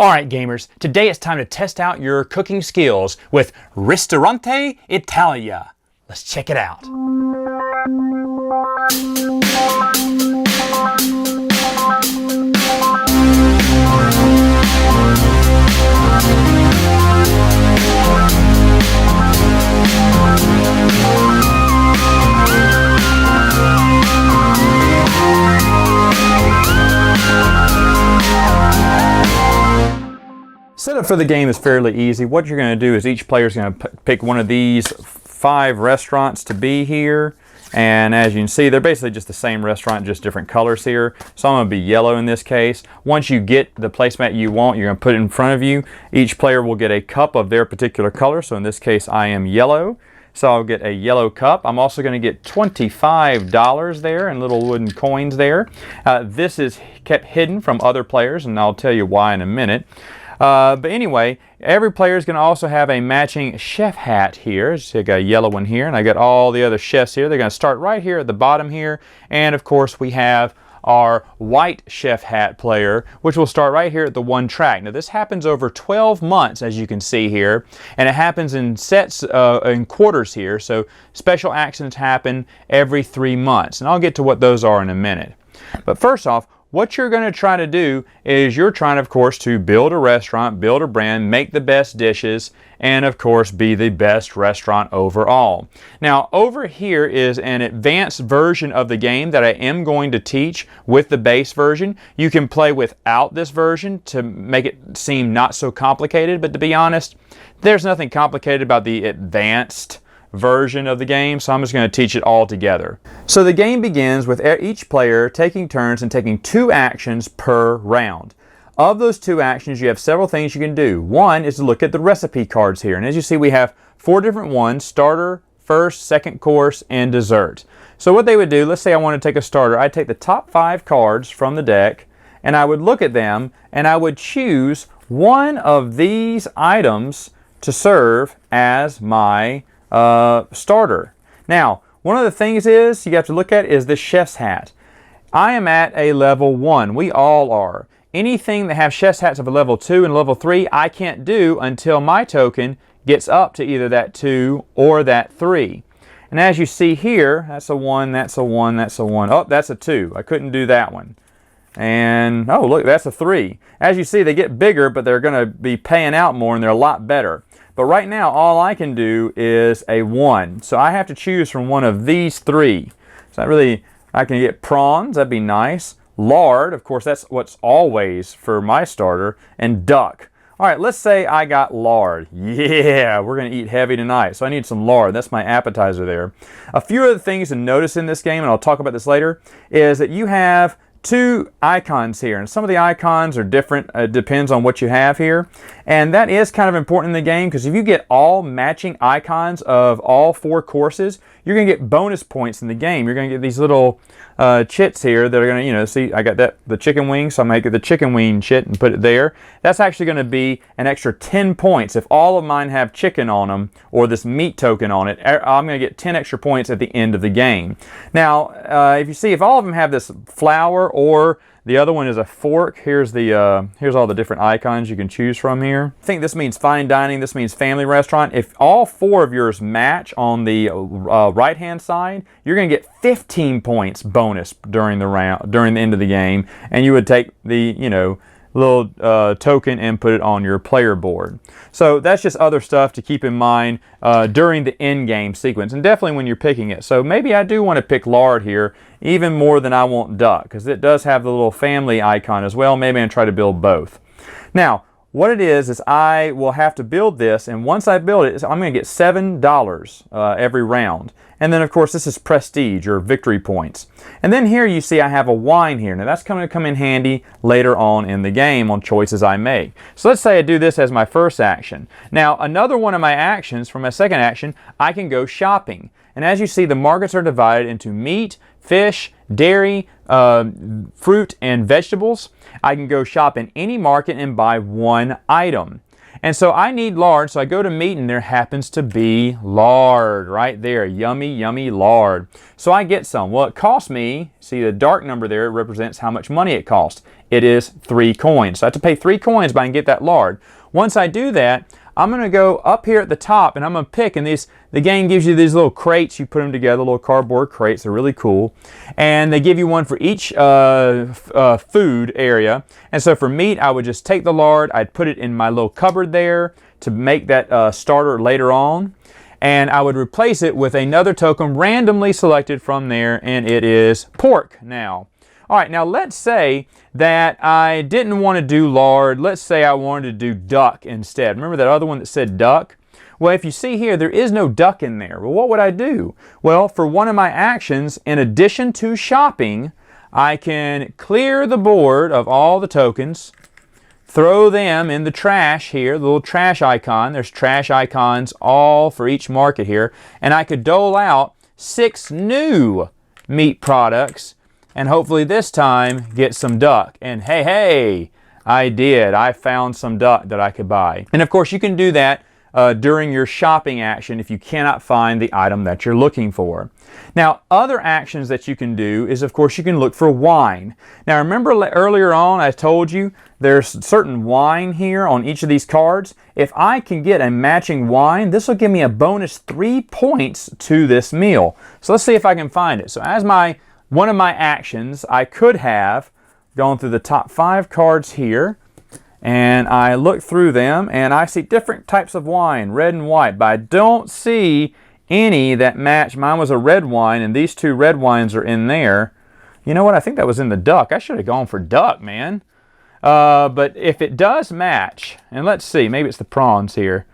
Alright gamers, today it's time to test out your cooking skills with Ristorante Italia. Let's check it out. Setup for the game is fairly easy. What you're going to do is each player is going to pick one of these 5 restaurants to be here. And as you can see, they're basically just the same restaurant, just different colors here. So I'm going to be yellow in this case. Once you get the placemat you want, you're going to put it in front of you. Each player will get a cup of their particular color. So in this case, I am yellow. So I'll get a yellow cup. I'm also going to get $25 there and little wooden coins there. This is kept hidden from other players, and I'll tell you why in a minute. But anyway, every player is going to also have a matching chef hat here. So I got a yellow one here, and I got all the other chefs here. They're going to start right here at the bottom here. And of course, we have our white chef hat player, which will start right here at the 1 track. Now this happens over 12 months, as you can see here, and it happens in sets, in quarters here. So special actions happen every 3 months, and I'll get to what those are in a minute. But first off, what you're going to try to do is you're trying, of course, to build a restaurant, build a brand, make the best dishes, and of course be the best restaurant overall. Now over here is an advanced version of the game that I am going to teach with the base version. You can play without this version to make it seem not so complicated, but to be honest, there's nothing complicated about the advanced version of the game, so I'm just going to teach it all together. So the game begins with each player taking turns and taking 2 actions per round. Of those 2 actions, you have several things you can do. One is to look at the recipe cards here, and as you see, we have 4 different ones: starter, first, second course, and dessert. So what they would do, let's say I want to take a starter, I'd take the top 5 cards from the deck, and I would look at them, and I would choose one of these items to serve as my starter. Now, one of the things is you have to look at is the chef's hat. I am at a level 1. We all are. Anything that have chef's hats of a level 2 and level 3, I can't do until my token gets up to either that 2 or that 3. And as you see here, that's a 1, that's a 1, that's a 1. Oh, that's a 2. I couldn't do that one. And oh, look, that's a 3. As you see, they get bigger, but they're going to be paying out more, and they're a lot better. But right now, all I can do is a 1. So I have to choose from one of these 3. So I can get prawns, that'd be nice. Lard, of course, that's what's always for my starter. And duck. All right, let's say I got lard. Yeah, we're going to eat heavy tonight. So I need some lard. That's my appetizer there. A few other things to notice in this game, and I'll talk about this later, is that you have 2 icons here, and some of the icons are different. It depends on what you have here, and that is kind of important in the game, because if you get all matching icons of all 4 courses, you're going to get bonus points in the game. You're going to get these little chits here that are going to, you know, see, I got the chicken wing, so I'm going to get the chicken wing chit and put it there. That's actually going to be an extra 10 points. If all of mine have chicken on them, or this meat token on it, I'm going to get 10 extra points at the end of the game. Now, if you see, if all of them have this flour, or the other one is a fork, here's all the different icons you can choose from here. I think this means fine dining, this means family restaurant. If all 4 of yours match on the right hand side, you're going to get 15 points bonus during the end of the game, and you would take the, you know, little token and put it on your player board. So that's just other stuff to keep in mind during the end game sequence, and definitely when you're picking it. So maybe I do want to pick lard here even more than I want duck, because it does have the little family icon as well. Maybe I'm going to try to build both. Now, what it is I will have to build this, and once I build it, I'm going to get $7 every round. And then, of course, this is prestige, or victory points. And then here you see I have a wine here. Now, that's going to come in handy later on in the game on choices I make. So let's say I do this as my first action. Now, another one of my actions, for my second action, I can go shopping. And as you see, the markets are divided into meat, fish, dairy, fruit, and vegetables. I can go shop in any market and buy 1 item. And so I need lard, so I go to meat, and there happens to be lard right there. Yummy, yummy lard. So I get some. Well, it cost me, see the dark number there, it represents how much money it cost. It is 3 coins. So I have to pay 3 coins, but I can get that lard. Once I do that, I'm going to go up here at the top and I'm going to pick, and the game gives you these little crates. You put them together, little cardboard crates. They're really cool. And they give you one for each food area. And so for meat, I would just take the lard, I'd put it in my little cupboard there to make that starter later on. And I would replace it with another token randomly selected from there, and it is pork now. All right, now let's say that I didn't want to do lard. Let's say I wanted to do duck instead. Remember that other one that said duck? Well, if you see here, there is no duck in there. Well, what would I do? Well, for one of my actions, in addition to shopping, I can clear the board of all the tokens, throw them in the trash here, the little trash icon. There's trash icons all for each market here. And I could dole out 6 new meat products and hopefully this time get some duck. And hey, I did. I found some duck that I could buy. And of course you can do that during your shopping action if you cannot find the item that you're looking for. Now, other actions that you can do is, of course, you can look for wine. Now, remember earlier on I told you there's certain wine here on each of these cards. If I can get a matching wine, this will give me a bonus 3 points to this meal. So let's see if I can find it. So as one of my actions, I could have gone through the top 5 cards here, and I look through them, and I see different types of wine, red and white, but I don't see any that match. Mine was a red wine, and these 2 red wines are in there. You know what? I think that was in the duck. I should have gone for duck, man. But if it does match, and let's see, maybe it's the prawns here.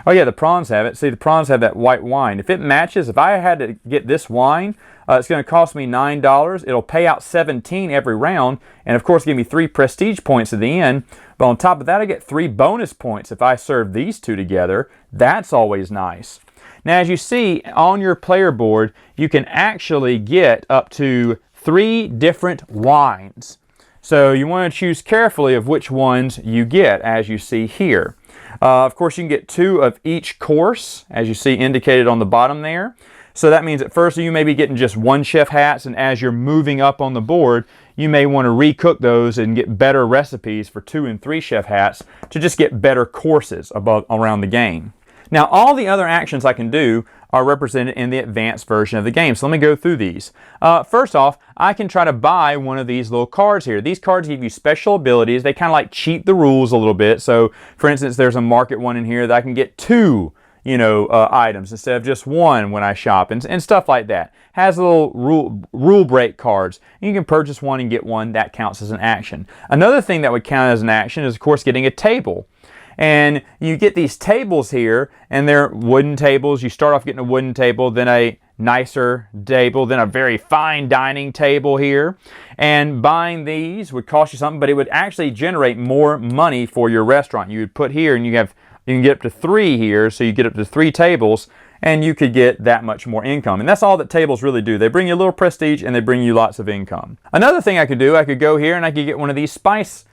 Oh yeah, the prawns have it. See, the prawns have that white wine. If it matches, if I had to get this wine, it's going to cost me $9. It'll pay out 17 every round, and of course give me 3 prestige points at the end. But on top of that, I get 3 bonus points if I serve these 2 together. That's always nice. Now, as you see on your player board, you can actually get up to 3 different wines. So you want to choose carefully of which ones you get, as you see here. Of course, you can get 2 of each course, as you see indicated on the bottom there. So that means at first you may be getting just 1 chef hats, and as you're moving up on the board, you may want to recook those and get better recipes for 2 and 3 chef hats to just get better courses around the game. Now, all the other actions I can do are represented in the advanced version of the game. So let me go through these. First off, I can try to buy one of these little cards here. These cards give you special abilities. They kind of like cheat the rules a little bit. So, for instance, there's a market one in here that I can get 2 items instead of just 1 when I shop, and stuff like that. Has little rule break cards. You can purchase 1 and get 1. That counts as an action. Another thing that would count as an action is, of course, getting a table. And you get these tables here, and they're wooden tables. You start off getting a wooden table, then a nicer table, then a very fine dining table here. And buying these would cost you something, but it would actually generate more money for your restaurant. You would put here, and you can get up to 3 here, so you get up to 3 tables, and you could get that much more income. And that's all that tables really do. They bring you a little prestige, and they bring you lots of income. Another thing I could do, I could go here, and I could get one of these spice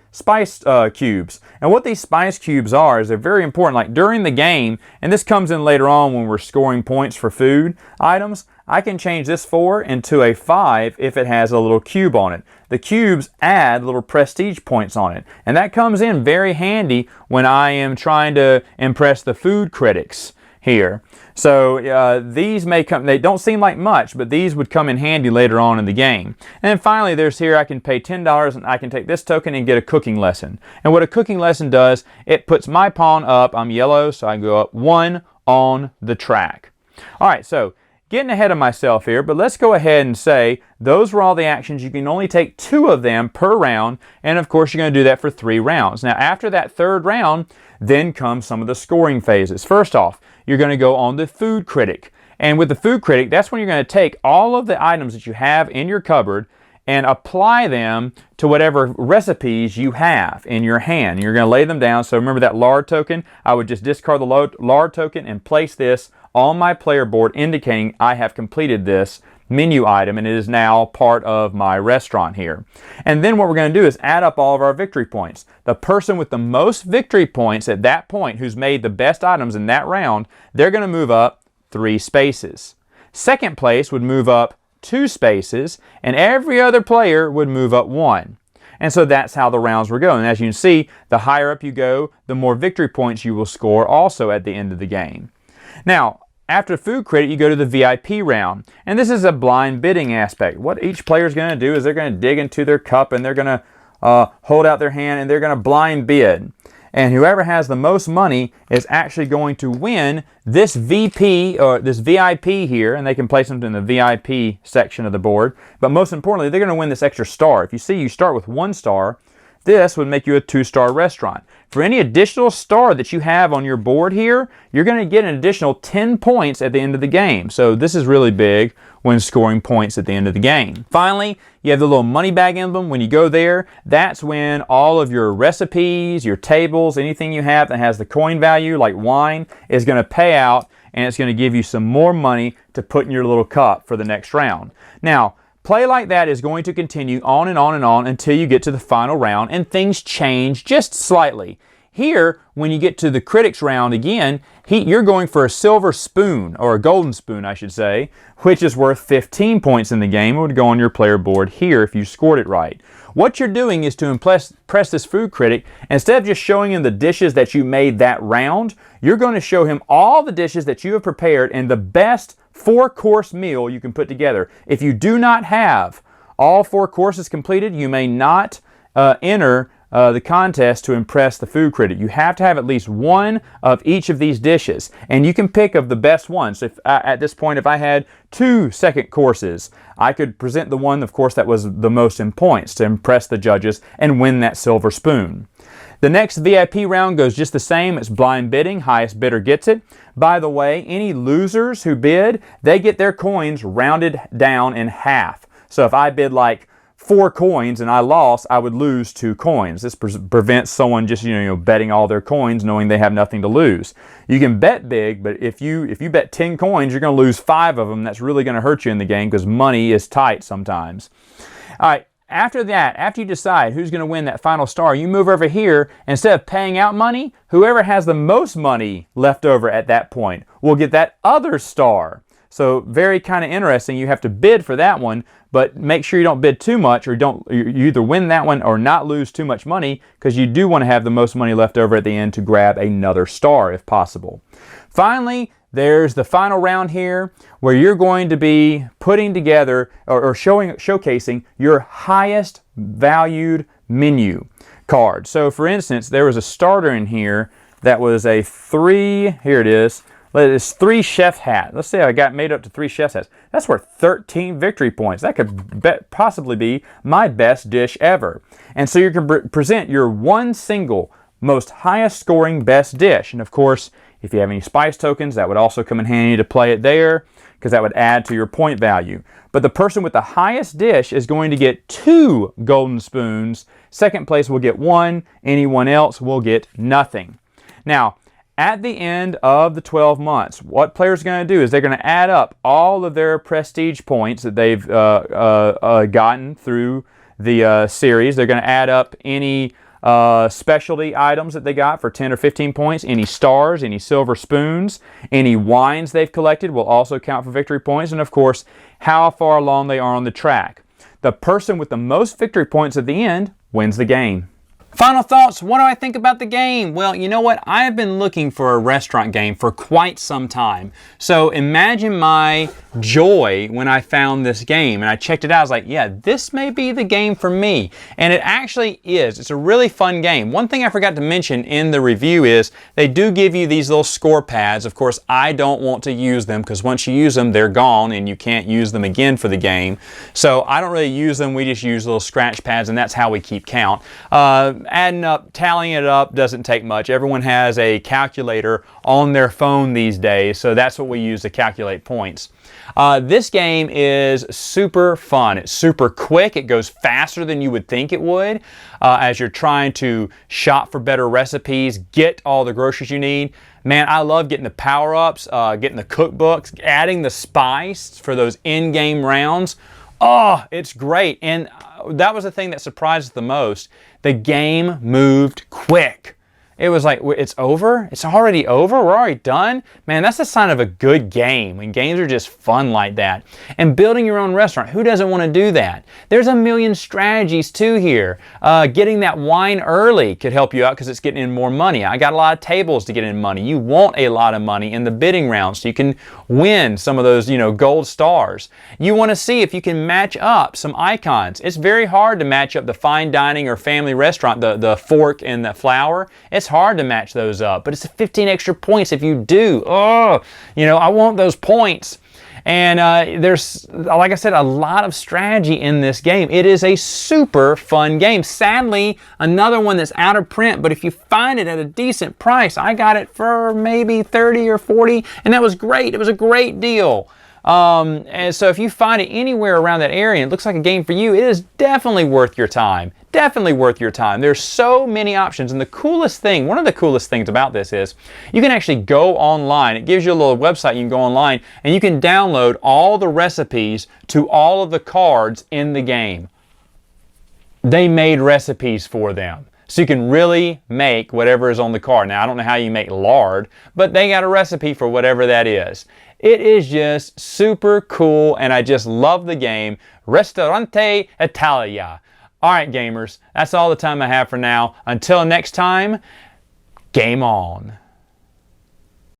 cubes. And what these spice cubes are is they're very important. Like during the game, and this comes in later on when we're scoring points for food items, I can change this 4 into a 5 if it has a little cube on it. The cubes add little prestige points on it, and that comes in very handy when I am trying to impress the food critics here. So these may come, they don't seem like much, but these would come in handy later on in the game. And then finally there's here, I can pay $10 and I can take this token and get a cooking lesson. And what a cooking lesson does, it puts my pawn up, I'm yellow, so I go up 1 on the track. Alright, so getting ahead of myself here, but let's go ahead and say those were all the actions. You can only take 2 of them per round, and of course you're going to do that for 3 rounds. Now after that 3rd round, then comes some of the scoring phases. First off, you're going to go on the food critic. And with the food critic, that's when you're going to take all of the items that you have in your cupboard and apply them to whatever recipes you have in your hand. You're going to lay them down. So remember that lard token? I would just discard the lard token and place this on my player board, indicating I have completed this menu item and it is now part of my restaurant here. And then what we're going to do is add up all of our victory points. The person with the most victory points at that point, who's made the best items in that round, they're going to move up 3 spaces. Second place would move up 2 spaces, and every other player would move up 1. And so that's how the rounds were going. And as you can see, the higher up you go, the more victory points you will score also at the end of the game. Now, after food critic, you go to the VIP round. And this is a blind bidding aspect. What each player is going to do is they're going to dig into their cup and they're going to hold out their hand and they're going to blind bid. And whoever has the most money is actually going to win this VP or this VIP here, and they can place them in the VIP section of the board. But most importantly, they're going to win this extra star. If you see, you start with 1 star. This would make you a 2-star restaurant. For any additional star that you have on your board here, you're going to get an additional 10 points at the end of the game. So this is really big when scoring points at the end of the game. Finally, you have the little money bag emblem. When you go there, that's when all of your recipes, your tables, anything you have that has the coin value, like wine, is going to pay out, and it's going to give you some more money to put in your little cup for the next round. Now, play like that is going to continue on and on and on until you get to the final round, and things change just slightly. Here, when you get to the critics round again, you're going for a silver spoon, or a golden spoon I should say, which is worth 15 points in the game. It would go on your player board here if you scored it right. What you're doing is to impress this food critic, instead of just showing him the dishes that you made that round, you're going to show him all the dishes that you have prepared and the best 4-course meal you can put together. If you do not have all 4 courses completed, you may not enter the contest to impress the food critic. You have to have at least 1 of each of these dishes, and you can pick of the best ones. If at this point, if I had 2 second courses, I could present the one, of course, that was the most in points to impress the judges and win that silver spoon. The next VIP round goes just the same. It's blind bidding. Highest bidder gets it. By the way, any losers who bid, they get their coins rounded down in half. So if I bid like 4 coins and I lost, I would lose 2 coins. This prevents someone just betting all their coins knowing they have nothing to lose. You can bet big, but if you bet 10 coins, you're going to lose 5 of them. That's really going to hurt you in the game because money is tight sometimes. All right. After that, after you decide who's going to win that final star, you move over here. Instead of paying out money, whoever has the most money left over at that point will get that other star. So very kind of interesting. You have to bid for that one, but make sure you don't bid too much, or you either win that one or not lose too much money, because you do want to have the most money left over at the end to grab another star if possible. Finally, there's the final round here where you're going to be putting together or showcasing your highest valued menu card. So for instance, there was a starter in here that was a 3, here it is. It's 3 chef hat. Let's say I got made up to 3 chef hats. That's worth 13 victory points. That could possibly be my best dish ever. And so you can present your one single most highest scoring best dish. And of course, if you have any spice tokens, that would also come in handy to play it there, because that would add to your point value. But the person with the highest dish is going to get 2 golden spoons. Second place will get 1. Anyone else will get nothing. Now, at the end of the 12 months, what players are going to do is they're going to add up all of their prestige points that they've gotten through the series. They're going to add up any specialty items that they got for 10 or 15 points, any stars, any silver spoons, any wines they've collected will also count for victory points, and of course, how far along they are on the track. The person with the most victory points at the end wins the game. Final thoughts, what do I think about the game? Well, you know what? I have been looking for a restaurant game for quite some time. So imagine my joy when I found this game and I checked it out. I was like, yeah, this may be the game for me. And it actually is. It's a really fun game. One thing I forgot to mention in the review is they do give you these little score pads. Of course, I don't want to use them because once you use them, they're gone and you can't use them again for the game. So I don't really use them. We just use little scratch pads, and that's how we keep count. Adding up, tallying it up doesn't take much. Everyone has a calculator on their phone these days, so that's what we use to calculate points. This game is super fun. It's super quick. It goes faster than you would think it would as you're trying to shop for better recipes, get all the groceries you need. Man, I love getting the power-ups, getting the cookbooks, adding the spice for those in-game rounds. Oh, it's great. And that was the thing that surprised us the most. The game moved quick. It was like, it's over? It's already over? We're already done? Man, that's a sign of a good game, when games are just fun like that. And building your own restaurant, who doesn't want to do that? There's a million strategies too here. Getting that wine early could help you out because it's getting in more money. I got a lot of tables to get in money. You want a lot of money in the bidding round so you can win some of those, gold stars. You want to see if you can match up some icons. It's very hard to match up the fine dining or family restaurant, the fork and the flower. It's hard to match those up, but it's 15 extra points if you do. Oh, I want those points. And there's, like I said, a lot of strategy in this game. It is a super fun game. Sadly, another one that's out of print, but if you find it at a decent price, I got it for maybe 30 or 40, and that was great. It was a great deal. And so if you find it anywhere around that area and it looks like a game for you, it is definitely worth your time. Definitely worth your time. There's so many options, and the coolest thing, one of the coolest things about this is you can actually go online. It gives you a little website. You can go online and you can download all the recipes to all of the cards in the game. They made recipes for them. So you can really make whatever is on the card. Now, I don't know how you make lard, but they got a recipe for whatever that is. It is just super cool, and I just love the game. Ristorante Italia. All right, gamers, that's all the time I have for now. Until next time, game on.